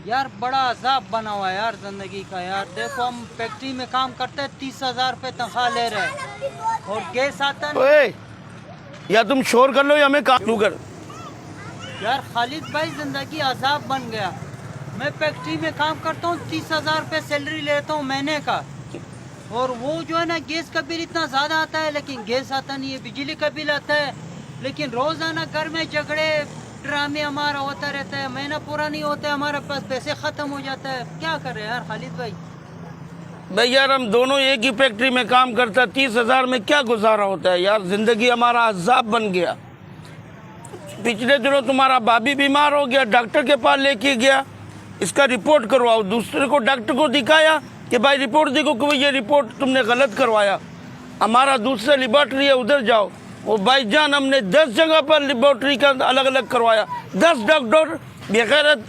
यार बड़ा अजाब बना हुआ है यार जिंदगी का। यार देखो हम फैक्ट्री में काम करते हैं, 30,000 रुपये तनख्वाह ले रहे हैं और गैस आता है। ओए, या तुम शोर कर लो या मैं काम शुरू कर। यार खालिद भाई जिंदगी अजाब बन गया। मैं फैक्ट्री में काम करता हूँ, 30,000 रुपये सैलरी लेता हूँ महीने का, और वो जो है ना गैस का बिल इतना ज़्यादा आता है, लेकिन गैस आता नहीं है। बिजली का बिल आता है, लेकिन रोज़ाना घर में झगड़े ड्रामे हमारा होता रहता है। महीना पूरा नहीं होता है, हमारे पास पैसे ख़त्म हो जाता है। क्या कर रहे हैं यार खालिद भाई? भाई यार हम दोनों एक ही फैक्ट्री में काम करता है, 30,000 में क्या गुजारा होता है यार। जिंदगी हमारा अजाब बन गया। पिछले दिनों तुम्हारा भाभी बीमार हो गया, डॉक्टर के पास लेके गया, इसका रिपोर्ट करवाओ। दूसरे को डॉक्टर को दिखाया कि भाई रिपोर्ट देखो कि ये रिपोर्ट तुमने गलत करवाया। हमारा दूसरा लेबॉर्ट्री है, उधर जाओ। वो भाईजान हमने 10 जगह पर लेबॉर्ट्री का अलग अलग करवाया। 10 डॉक्टर बेगैरत,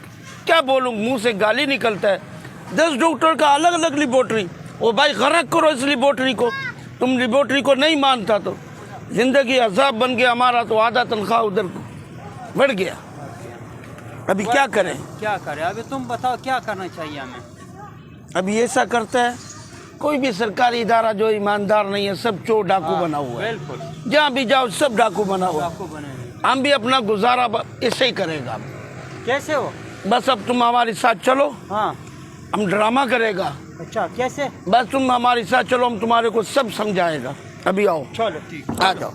क्या बोलूँ, मुंह से गाली निकलता है। 10 डॉक्टर का अलग अलग लेबॉर्ट्री। वो भाई गरक करो इस लेबॉर्ट्री को। तुम लेबॉर्ट्री को नहीं मानता तो जिंदगी अजाब बन गया हमारा। तो आधा तनख्वाह उधर बढ़ गया। अभी क्या करें? क्या करें अभी? तुम बताओ क्या करना चाहिए हमें? अभी ऐसा करता है, कोई भी सरकारी इदारा जो ईमानदार नहीं है, सब चोर डाकू बना हुआ है। बिल्कुल, जहाँ भी जाओ सब डाकू बना हुआ है। डाकू बने हैं। हम भी अपना गुजारा ऐसे ही करेगा। कैसे हो? बस अब तुम हमारे साथ चलो, हाँ। हम ड्रामा करेगा। अच्छा कैसे? बस तुम हमारे साथ चलो, हम तुम्हारे को सब समझाएगा। अभी आओ, चलो ठीक, आ जाओ,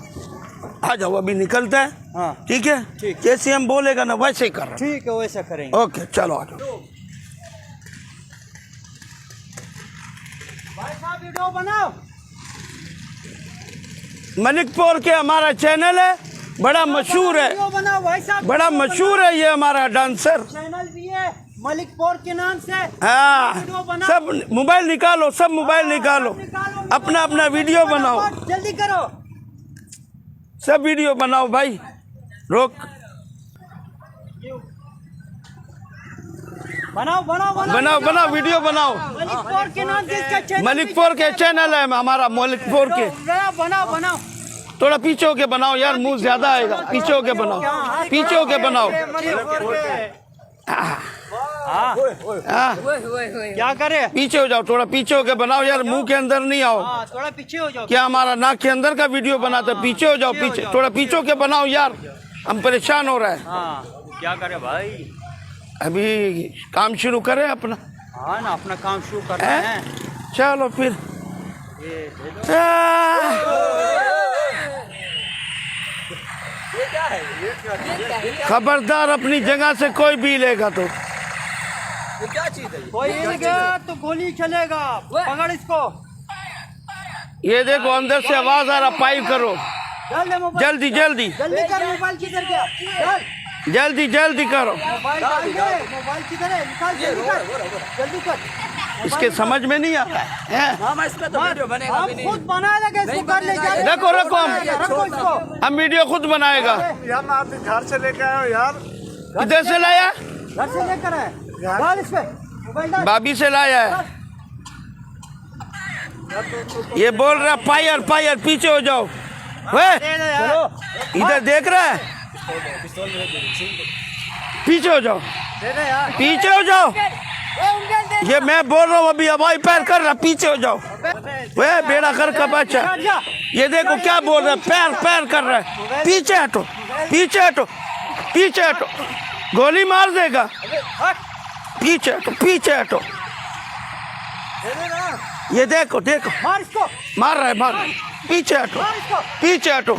आ जाओ। अभी निकलता है, हाँ ठीक है? ठीक। जैसे हम बोलेगा ना वैसे ही कर रहे ठीक है, वैसा करेंगे। ओके चलो आ जाओ। भाई साहब वीडियो बनाओ। मलिकपुर के हमारा चैनल है, बड़ा मशहूर है, वीडियो बनाओ भाई साहब। बड़ा मशहूर है ये हमारा डांसर। चैनल भी है मलिकपुर के नाम से। हाँ, वीडियो बनाओ। सब मोबाइल निकालो, सब मोबाइल निकालो, अपना अपना वीडियो बनाओ, जल्दी करो। सब वीडियो बनाओ भाई। रोक, बनाओ बनाओ बनाओ बनाओ वीडियो बनाओ। मलिकपुर के नाम से इसका चैनल। मलिकपुर के चैनल है हमारा, मलिकपुर के। बनाओ बनाओ। थोड़ा पीछे होके बनाओ यार, मुंह ज्यादा आएगा। पीछे होके बनाओ, पीछे होके बनाओ। हाँ, क्या करे? पीछे हो जाओ, थोड़ा पीछे होके बनाओ यार, मुंह के अंदर नहीं आओ। हाँ, थोड़ा पीछे हो जाओ। क्या हमारा नाक के अंदर का वीडियो बनाते? पीछे हो जाओ, पीछे, थोड़ा पीछे होके बनाओ यार, हम परेशान हो रहे हैं। हाँ, क्या करे भाई? अभी काम शुरू करें अपना। हाँ ना, अपना काम शुरू करना है। चलो फिर। खबरदार अपनी जगह से कोई भी लेगा तो क्या चीज है? कोई हिलेगा तो गोली चलेगा। पकड़ इसको। ये देखो अंदर से आवाज आ रहा, पाइप करो जल्दी जल्दी जल्दी कर। मोबाइल किधर गया? चल जल्दी जल्दी करो। मोबाइल मोबाइल किधर है? निकाल जल्दी कर। इसके समझ में नहीं आ रहा है। मामा इसमें तो वीडियो बनेगा भी हम नहीं। खुद बना लेंगे इसको। कर ले जा। रखो रखो, रखो इसको। हम वीडियो खुद बनाएगा। यार आप घर से लेके आए हो यार। किधर से लाया? घर से लेकर आए। डाल इस पे मोबाइल डाल। भाभी से लाया है। ये बोल रहा फायर फायर, पीछे हो जाओ। वे इधर देख रहा है, पीछे हो जाओ, पीछे हो जाओ। ये मैं बोल रहा हूँ अभी, हवाई पैर कर रहा, पीछे हो जाओ। वे बेड़ा कर का बच्चा, ये देखो क्या बोल रहा है, पैर पैर कर रहा है। पीछे हटो, पीछे हटो, पीछे हटो, गोली मार देगा। पीछे हटो, पीछे हटो। ये देखो देखो, मार इसको। मार रहा है, मार रहा है। पीछे हटो, पीछे हटो।